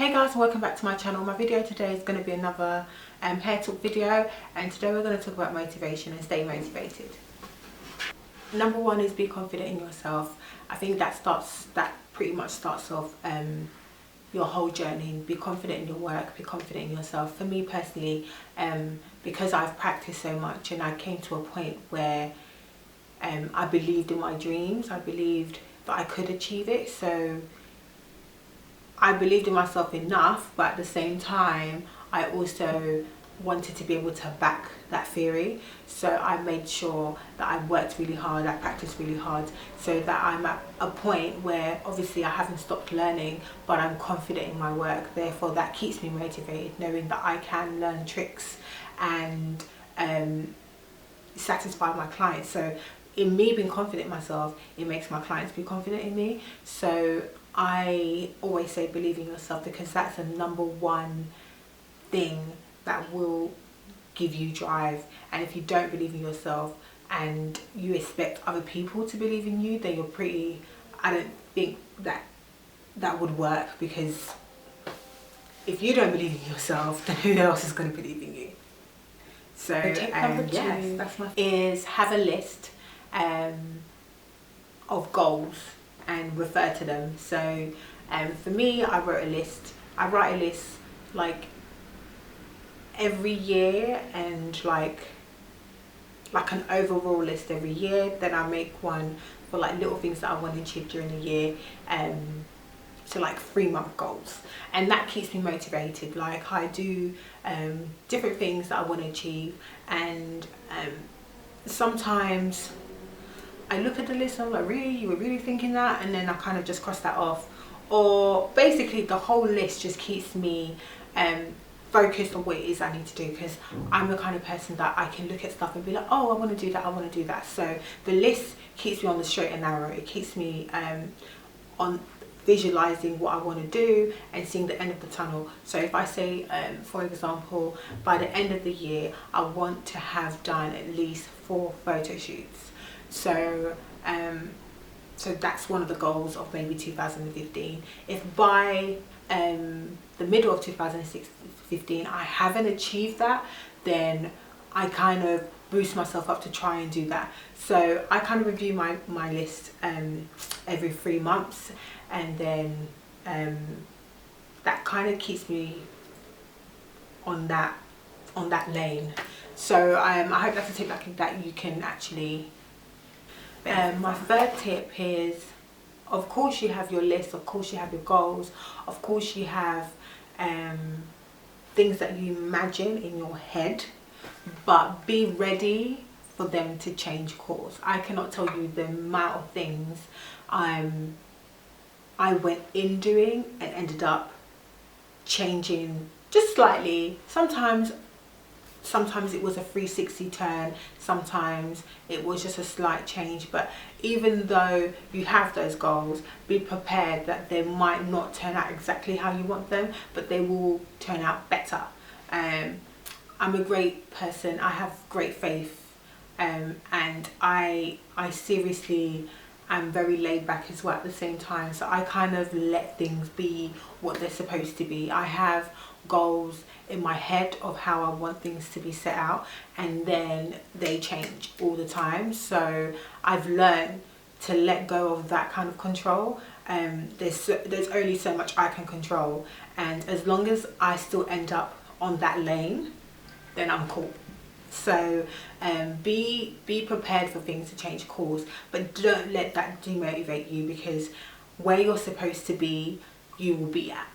Hey guys, welcome back to my channel. My video today is going to be another hair talk video, and today we're going to talk about motivation and stay motivated. Number one is be confident in yourself. I think that pretty much starts off your whole journey. Be confident in your work, be confident in yourself. For me personally, because I've practiced so much and I came to a point where I believed in my dreams, I believed that I could achieve it. So I believed in myself enough, but at the same time I also wanted to be able to back that theory. So I made sure that I worked really hard, I practiced really hard, so that I'm at a point where obviously I haven't stopped learning, but I'm confident in my work. Therefore that keeps me motivated, knowing that I can learn tricks and satisfy my clients. So in me being confident in myself, it makes my clients be confident in me. So I always say believe in yourself, because that's the number one thing that will give you drive. And if you don't believe in yourself and you expect other people to believe in you, then I don't think that would work, because if you don't believe in yourself, then who else is going to believe in you? So tip number two is have a list of goals and refer to them. So for me, I write a list like every year, and like an overall list every year. Then I make one for like little things that I want to achieve during the year, so like 3-month goals, and that keeps me motivated. Like I do different things that I want to achieve, and sometimes I look at the list and I'm like, really, you were really thinking that? And then I kind of just cross that off. Or basically the whole list just keeps me focused on what it is I need to do, because I'm the kind of person that I can look at stuff and be like, oh, I want to do that, I want to do that. So the list keeps me on the straight and narrow. It keeps me on visualizing what I want to do and seeing the end of the tunnel. So if I say, for example, by the end of the year, I want to have done at least 4 photo shoots. So so that's one of the goals of maybe 2015. If by the middle of 2015 I haven't achieved that, then I kind of boost myself up to try and do that. So I kind of review my list every 3 months, and then that kind of keeps me on that lane. So I hope that's a tip that you can actually. My third tip is, of course you have your list, of course you have your goals, of course you have things that you imagine in your head, but be ready for them to change course. I cannot tell you the amount of things I went in doing and ended up changing just slightly. Sometimes it was a 360 turn, sometimes it was just a slight change. But even though you have those goals, be prepared that they might not turn out exactly how you want them, but they will turn out better. I'm a great person, I have great faith, and I seriously am very laid back as well at the same time. So I kind of let things be what they're supposed to be. I have goals in my head of how I want things to be set out, and then they change all the time. So I've learned to let go of that kind of control. There's only so much I can control, and as long as I still end up on that lane, then I'm cool. So be prepared for things to change course, but don't let that demotivate you, because where you're supposed to be, you will be at.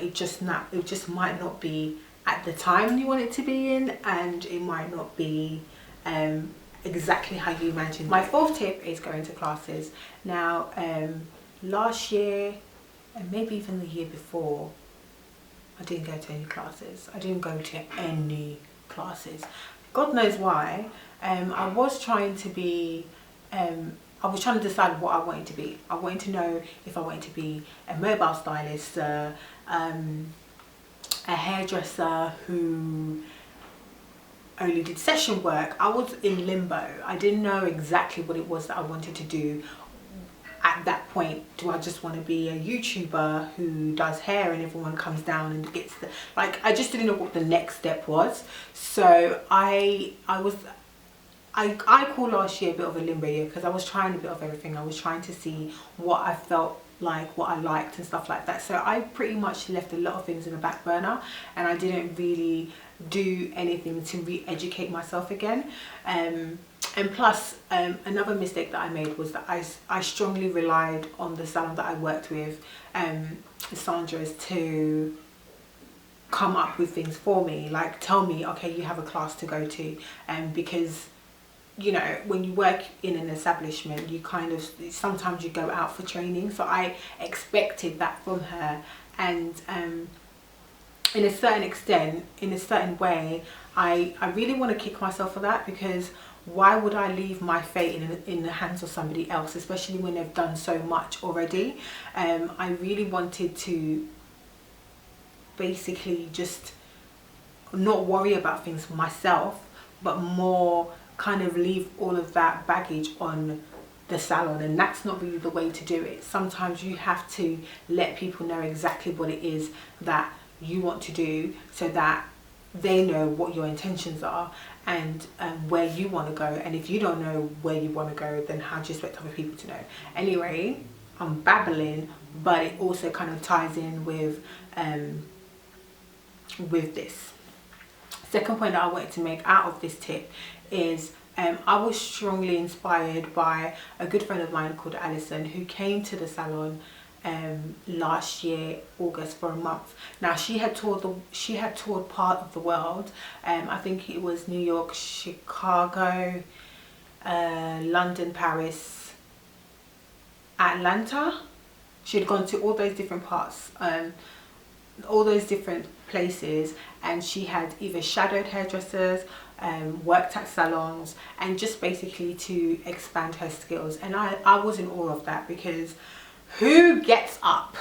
It just might not be at the time you want it to be in, and it might not be exactly how you imagined. My fourth tip is going to classes. Now last year, and maybe even the year before, I didn't go to any classes. I didn't go to any classes. God knows why. I was trying to decide what I wanted to be. I wanted to know if I wanted to be a mobile stylist, a hairdresser who only did session work. I was in limbo. I didn't know exactly what it was that I wanted to do at at that point, do I just want to be a YouTuber who does hair and everyone comes down and gets the, like, I just didn't know what the next step was. So I call last year a bit of a limbo year, because I was trying a bit of everything. I was trying to see what I felt like, what I liked and stuff like that. So I pretty much left a lot of things in the back burner, and I didn't really do anything to re-educate myself again. And plus, another mistake that I made was that I strongly relied on the salon that I worked with, Sandra's, to come up with things for me, like tell me, okay, you have a class to go to, because, you know, when you work in an establishment, you kind of, sometimes you go out for training. So I expected that from her, and in a certain extent, in a certain way, I really want to kick myself for that, because why would I leave my fate in the hands of somebody else, especially when they've done so much already? I really wanted to basically just not worry about things for myself, but more kind of leave all of that baggage on the salon. And that's not really the way to do it. Sometimes you have to let people know exactly what it is that you want to do, so that they know what your intentions are, and where you want to go. And if you don't know where you want to go, then how do you expect other people to know? Anyway, I'm babbling, but it also kind of ties in with this. Second point that I wanted to make out of this tip is, I was strongly inspired by a good friend of mine called Alison, who came to the salon last year August for a month. Now she had toured part of the world. I think it was New York, Chicago, London, Paris, Atlanta. She had gone to all those different parts, all those different places, and she had either shadowed hairdressers, worked at salons, and just basically to expand her skills. And I was in awe of that, because who gets up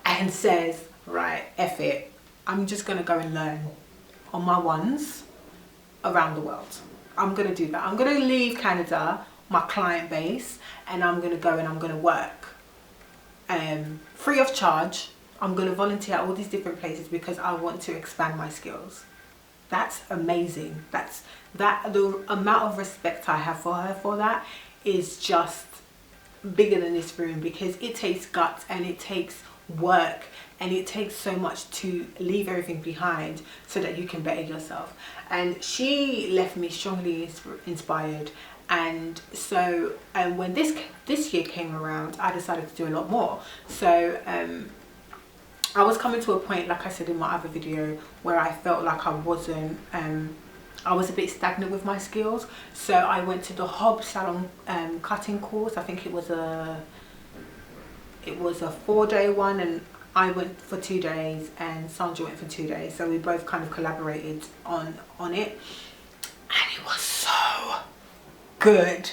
and says, right, F it, I'm just gonna go and learn on my ones around the world? I'm gonna do that. I'm gonna leave Canada, my client base, and I'm gonna go and I'm gonna work free of charge. I'm gonna volunteer at all these different places because I want to expand my skills. That's amazing. The amount of respect I have for her for that is just bigger than this room, because it takes guts and it takes work and it takes so much to leave everything behind so that you can better yourself. And she left me strongly inspired. And so when this year came around, I decided to do a lot more. So I was coming to a point, like I said in my other video, where I felt like I wasn't I was a bit stagnant with my skills. So I went to the Hob Salon cutting course. I think it was a 4-day one, and I went for 2 days and Sandra went for 2 days. So we both kind of collaborated on it, and it was so good.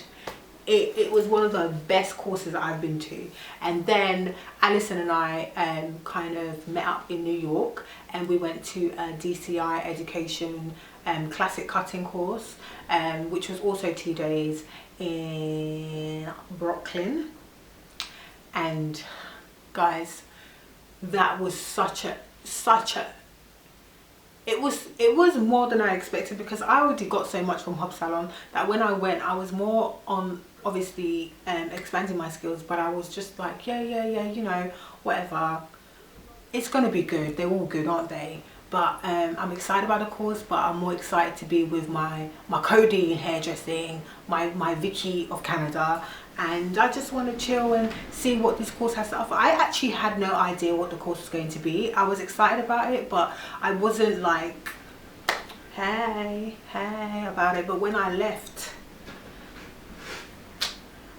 It was one of the best courses that I've been to. And then Alison and I kind of met up in New York, and we went to a DCI education classic cutting course, which was also 2 days in Brooklyn. And guys, that was it was more than I expected, because I already got so much from Hob Salon that when I went, I was more on obviously expanding my skills, but I was just like, yeah, you know, whatever, it's gonna be good. They're all good, aren't they? But I'm excited about the course, but I'm more excited to be with my Cody in hairdressing, my Vicky of Canada, and I just want to chill and see what this course has to offer. I actually had no idea what the course was going to be. I was excited about it, but I wasn't like, hey about it. But when I left,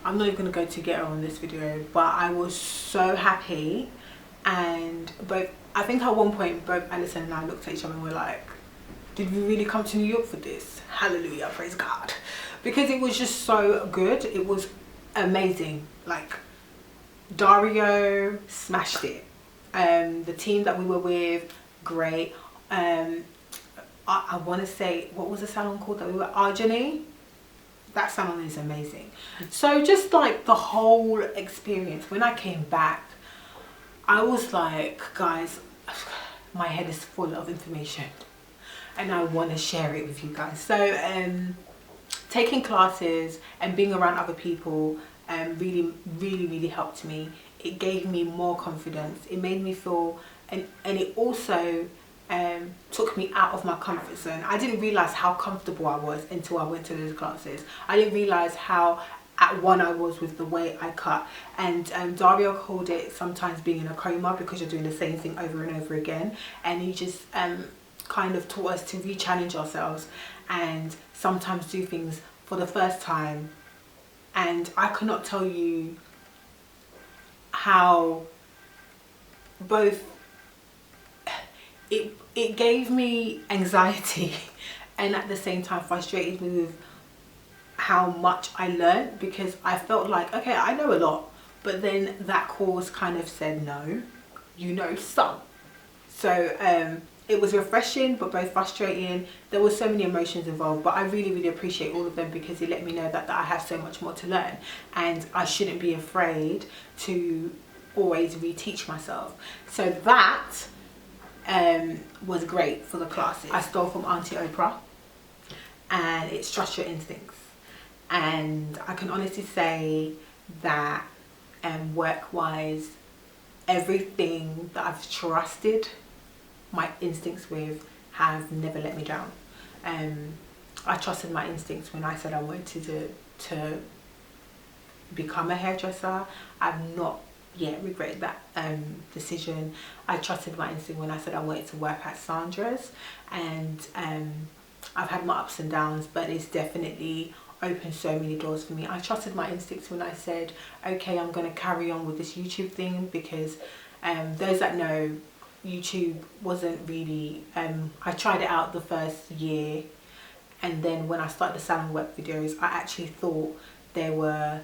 I'm not even going to go together on this video, but I was so happy. And I think at one point both Alison and I looked at each other and were like, did we really come to New York for this? Hallelujah, praise God. Because it was just so good. It was amazing. Like, Dario smashed it. The team that we were with, great. I want to say, what was the salon called that we were? Arjani. that salon is amazing. So just like the whole experience, when I came back, I was like, guys, my head is full of information and I want to share it with you guys. So taking classes and being around other people really helped me. It gave me more confidence. It made me feel, and it also took me out of my comfort zone. I didn't realize how comfortable I was until I went to those classes. I didn't realize how at one I was with the way I cut. And Dario called it sometimes being in a coma, because you're doing the same thing over and over again, and he just kind of taught us to re-challenge ourselves and sometimes do things for the first time. And I cannot tell you how both it gave me anxiety and at the same time frustrated me with how much I learned, because I felt like, okay, I know a lot, but then that course kind of said, no, you know some. So it was refreshing but both frustrating. There were so many emotions involved, but I really appreciate all of them, because it let me know that I have so much more to learn and I shouldn't be afraid to always reteach myself. So that was great for the classes. I stole from Auntie Oprah, and it's trust your instincts. And I can honestly say that work-wise, everything that I've trusted my instincts with have never let me down. I trusted my instincts when I said I wanted to become a hairdresser. I've not yet regretted that decision. I trusted my instinct when I said I wanted to work at Sandra's, and I've had my ups and downs, but it's definitely opened so many doors for me. I trusted my instincts when I said, okay, I'm going to carry on with this YouTube thing, because those that know, YouTube wasn't really, I tried it out the first year, and then when I started the salon work videos, I actually thought they were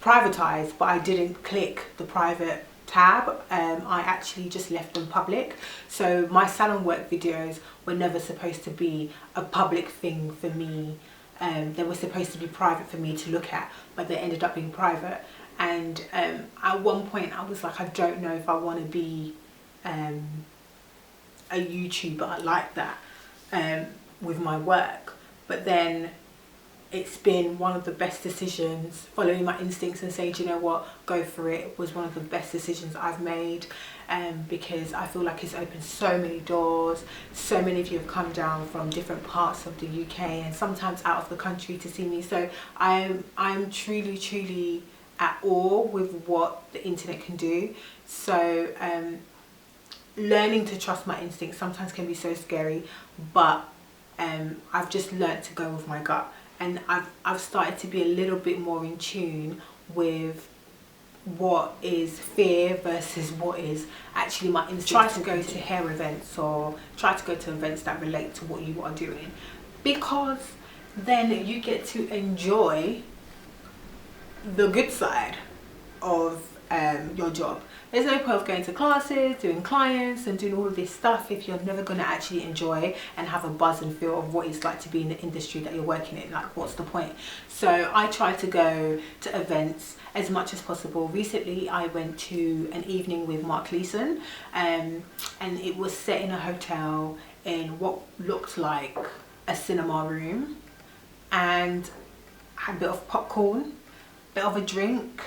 privatized, but I didn't click the private tab. I actually just left them public. So my salon work videos were never supposed to be a public thing for me. They were supposed to be private for me to look at, but they ended up being private. And at one point I was like, I don't know if I want to be a YouTuber like that with my work. But then it's been one of the best decisions. Following my instincts and saying, do you know what, go for it, was one of the best decisions I've made, because I feel like it's opened so many doors. So many of you have come down from different parts of the UK and sometimes out of the country to see me. So I'm truly at awe with what the internet can do. So learning to trust my instincts sometimes can be so scary, but I've just learnt to go with my gut. And I've started to be a little bit more in tune with what is fear versus what is actually my instinct. Try to go to hair events, or try to go to events that relate to what you are doing, because then you get to enjoy the good side of your job. There's no point of going to classes, doing clients and doing all of this stuff if you're never going to actually enjoy and have a buzz and feel of what it's like to be in the industry that you're working in. Like, what's the point? So I try to go to events as much as possible. Recently I went to an evening with Mark Leeson, and it was set in a hotel in what looked like a cinema room, and had a bit of popcorn, bit of a drink,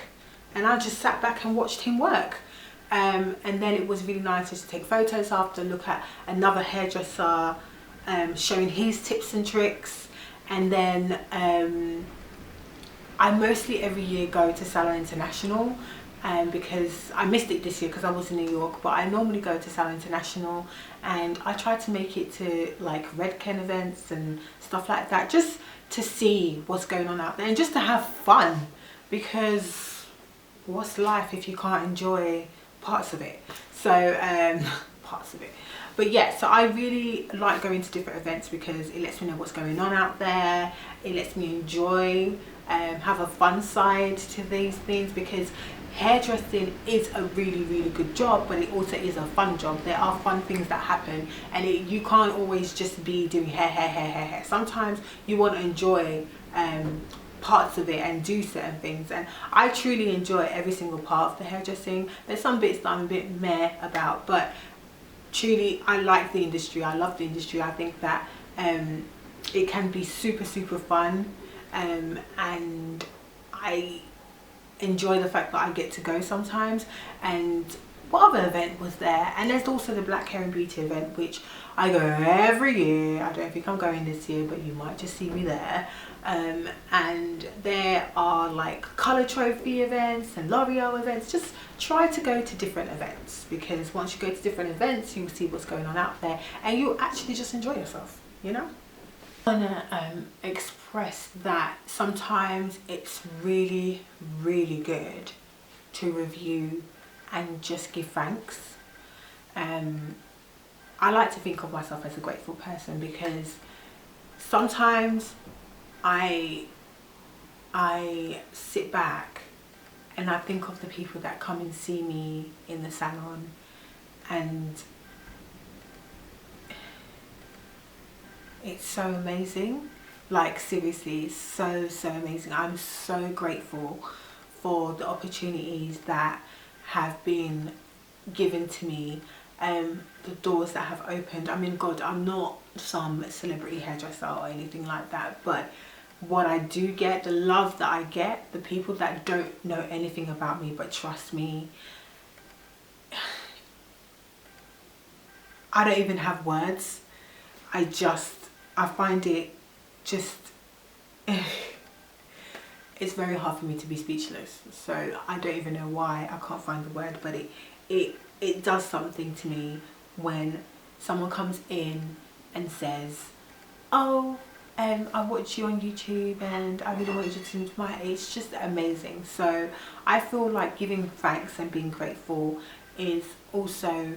and I just sat back and watched him work. And then it was really nice just to take photos after, look at another hairdresser showing his tips and tricks. And then I mostly every year go to Salon International, because I missed it this year because I was in New York, but I normally go to Salon International, and I try to make it to like Redken events and stuff like that, just to see what's going on out there and just to have fun, because what's life if you can't enjoy parts of it? So parts of it. But yeah, so I really like going to different events because it lets me know what's going on out there. It lets me enjoy, have a fun side to these things, because hairdressing is a really good job, but it also is a fun job. There are fun things that happen, and you can't always just be doing hair. Sometimes you want to enjoy parts of it and do certain things, and I truly enjoy every single part of the hairdressing. There's some bits that I'm a bit meh about, but truly I like the industry. I love the industry. I think that it can be super fun, and I enjoy the fact that I get to go sometimes. And what other event was there? And there's also the Black Hair and Beauty event, which I go every year. I don't think I'm going this year, but you might just see me there. And there are like colour trophy events and L'Oreal events. Just try to go to different events, because once you go to different events, you'll see what's going on out there, and you'll actually just enjoy yourself, you know. I want to express that sometimes it's really good to review and just give thanks. I like to think of myself as a grateful person, because sometimes I sit back and I think of the people that come and see me in the salon, and it's so amazing. Like seriously, it's so amazing. I'm so grateful for the opportunities that have been given to me, the doors that have opened. I mean, God, I'm not some celebrity hairdresser or anything like that, but what I do get, the love that I get, the people that don't know anything about me but trust me, I don't even have words. I find it just, it's very hard for me to be speechless. So I don't even know why I can't find the word, but it does something to me when someone comes in and says, oh, I watch you on YouTube and I really want you to lose my age. It's just amazing. So I feel like giving thanks and being grateful is also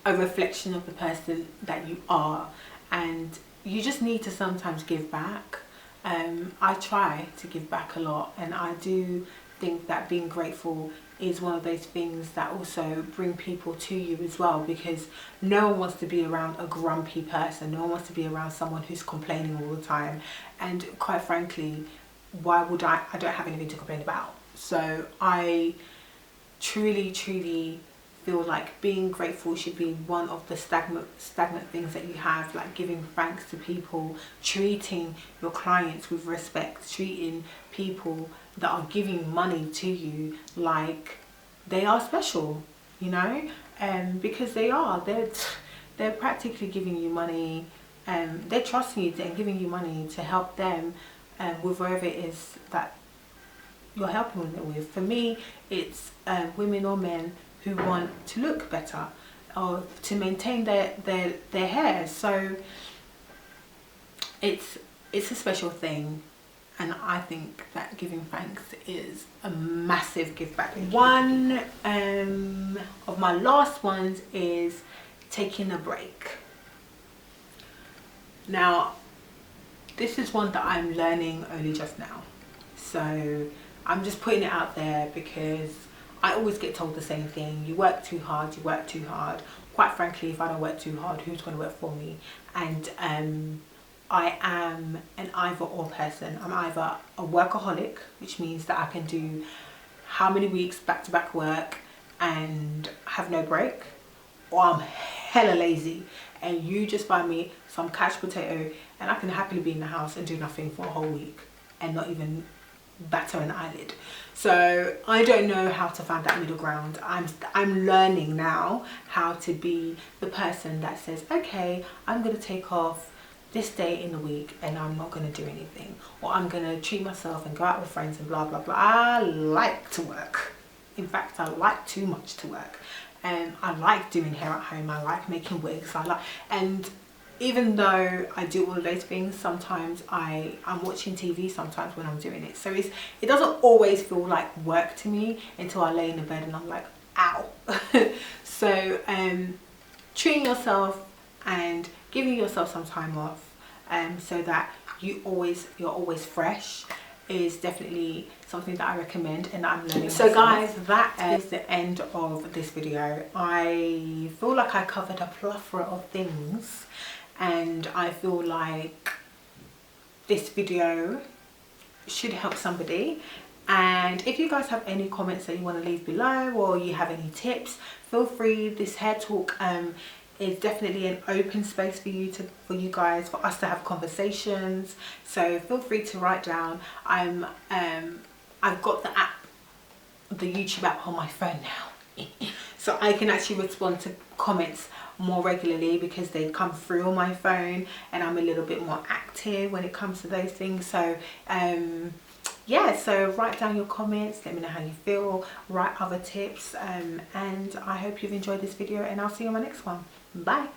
a reflection of the person that you are, and you just need to sometimes give back. I try to give back a lot, and I do think that being grateful is one of those things that also bring people to you as well, because no one wants to be around a grumpy person. No one wants to be around someone who's complaining all the time, and quite frankly, why would I don't have anything to complain about. So I truly feel like being grateful should be one of the stagnant things that you have, like giving thanks to people, treating your clients with respect, treating people that are giving money to you like they are special, you know, because they're practically giving you money, they're trusting you and giving you money to help them with whatever it is that you're helping them with. For me, it's women or men who want to look better or to maintain their hair. So it's a special thing, and I think that giving thanks is a massive give back. One of my last ones is taking a break. Now this is one that I'm learning only just now, so I'm just putting it out there because I always get told the same thing: you work too hard, you work too hard. Quite frankly, if I don't work too hard, who's going to work for me? And I am an either or person. I'm either a workaholic, which means that I can do how many weeks back to back work and have no break, or I'm hella lazy and you just buy me some couch potato and I can happily be in the house and do nothing for a whole week and not even batter an eyelid. So I don't know how to find that middle ground. I'm learning now how to be the person that says, okay, I'm going to take off this day in the week and I'm not going to do anything, or I'm going to treat myself and go out with friends and blah blah blah. I like to work. In fact, I like too much to work, and I like doing hair at home. I like making wigs. And even though I do all of those things, sometimes I'm watching TV sometimes when I'm doing it. So it doesn't always feel like work to me until I lay in the bed and I'm like, ow. So treating yourself and giving yourself some time off, so that you're always fresh, is definitely something that I recommend and I'm learning. So guys, that is the end of this video. I feel like I covered a plethora of things, and I feel like this video should help somebody. And if you guys have any comments that you want to leave below, or you have any tips, feel free. This hair talk is definitely an open space for you guys, for us to have conversations. So feel free to write down. I've got the app, the YouTube app on my phone now, so I can actually respond to comments more regularly because they come through on my phone, and I'm a little bit more active when it comes to those things. So yeah, so write down your comments, let me know how you feel, write other tips, and I hope you've enjoyed this video, and I'll see you on my next one. Bye.